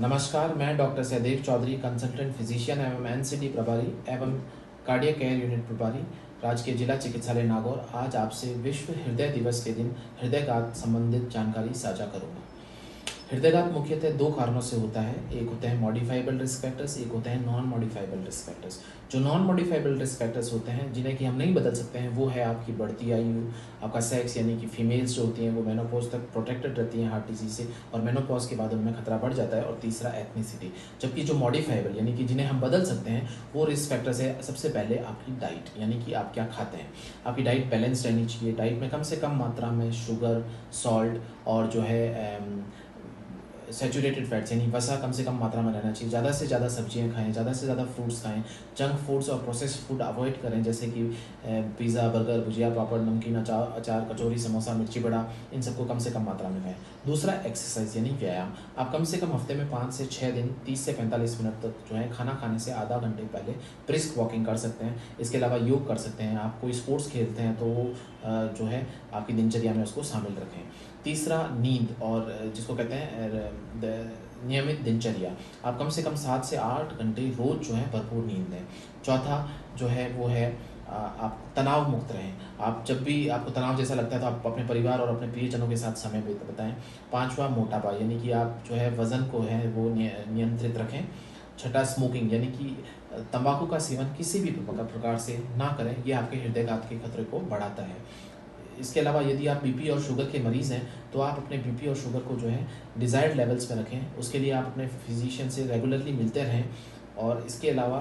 नमस्कार, मैं doctor Sahdev Chaudhary, consultant physician एवं एनसीडी प्रभारी एवं कार्डियक केयर यूनिट प्रभारी, राजकीय जिला चिकित्सालय नागौर। आज आपसे विश्व हृदय दिवस के दिन हृदयघात संबंधित जानकारी साझा करूंगा। हृदयघात मुख्यतः दो कारणों से होता है। एक होते हैं मॉडिफाइबल रिस्क फैक्टर्स, एक होते हैं नॉन मॉडिफाइबल रिस्क फैक्टर्स। जो नॉन मॉडिफाइबल रिस्क फैक्टर्स होते हैं, जिन्हें कि हम नहीं बदल सकते हैं, वो है आपकी बढ़ती आयु, आपका सेक्स, यानी कि फीमेल्स जो होती हैं वो मेनोपॉज तक प्रोटेक्टेड रहती हैं हार्ट डिजीज से, और मेनोपॉज के बाद उनमें खतरा बढ़ जाता है। और तीसरा एथनिसिटी। जबकि जो मॉडिफाइबल यानी कि जिन्हें हम बदल सकते हैं, वो रिस्क फैक्टर्स है सबसे पहले आपकी डाइट, यानी कि आप क्या खाते हैं। आपकी डाइट बैलेंस रहनी चाहिए। डाइट में कम से कम मात्रा में शुगर, सॉल्ट और जो है सैचुरेटेड फैट्स यानी वसा कम से कम मात्रा में रहना चाहिए। ज़्यादा से ज़्यादा सब्जियां खाएं, ज़्यादा से ज़्यादा फ्रूट्स खाएं। जंक फूड्स और प्रोसेस्ड फूड अवॉइड करें, जैसे कि पिज़्ज़ा, बर्गर, भुजिया, पापड़, नमकीन, अचार, कचौरी, समोसा, मिर्ची बड़ा, इन सबको कम से कम मात्रा में खाएं। दूसरा एक्सरसाइज यानी व्यायाम। आप कम से कम हफ्ते में 5 से 6 दिन 30 से 45 मिनट तक जो है खाना खाने से आधा घंटे पहले ब्रिस्क वॉकिंग कर सकते हैं। इसके अलावा योग कर सकते हैं। आप कोई स्पोर्ट्स खेलते हैं तो वो जो है आपकी दिनचर्या में उसको शामिल रखें। तीसरा नींद, और जिसको कहते हैं नियमित दिनचर्या। आप कम से कम 7 से 8 घंटे रोज जो है भरपूर नींद लें। चौथा जो है वो है आप तनाव मुक्त रहें। आप जब भी आपको तनाव जैसा लगता है तो आप अपने परिवार और अपने प्रियजनों के साथ समय बिताएं। पांचवा मोटापा, यानी कि आप जो है वजन को है वो नियंत्रित रखें। छठा स्मोकिंग, यानी कि तंबाकू का सेवन किसी भी प्रकार से ना करें, ये आपके हृदयघात के खतरे को बढ़ाता है। इसके अलावा यदि आप बीपी और शुगर के मरीज़ हैं तो आप अपने बीपी और शुगर को जो है डिज़ायर्ड लेवल्स पे रखें। उसके लिए आप अपने फिजिशियन से रेगुलरली मिलते रहें। और इसके अलावा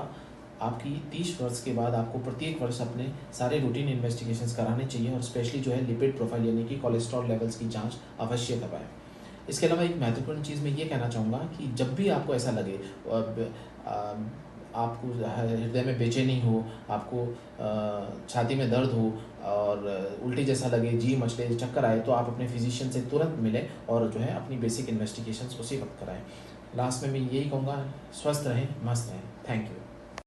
आपकी 30 वर्ष के बाद आपको प्रत्येक वर्ष अपने सारे रूटीन इन्वेस्टिगेशंस कराने चाहिए, और स्पेशली जो है लिपिड प्रोफाइल यानी कि कोलेस्ट्रॉल लेवल्स की जांच अवश्य करवाएं। इसके अलावा एक महत्वपूर्ण चीज़ मैं ये कहना चाहूँगा कि जब भी आपको ऐसा लगे, आपको हृदय में बेचैनी हो, आपको छाती में दर्द हो और उल्टी जैसा लगे, जी मचले, चक्कर आए, तो आप अपने फिजिशियन से तुरंत मिलें और जो है अपनी बेसिक इन्वेस्टिगेशंस उसी वक्त कराएं। लास्ट में मैं यही कहूँगा, स्वस्थ रहें, मस्त रहें। Thank you.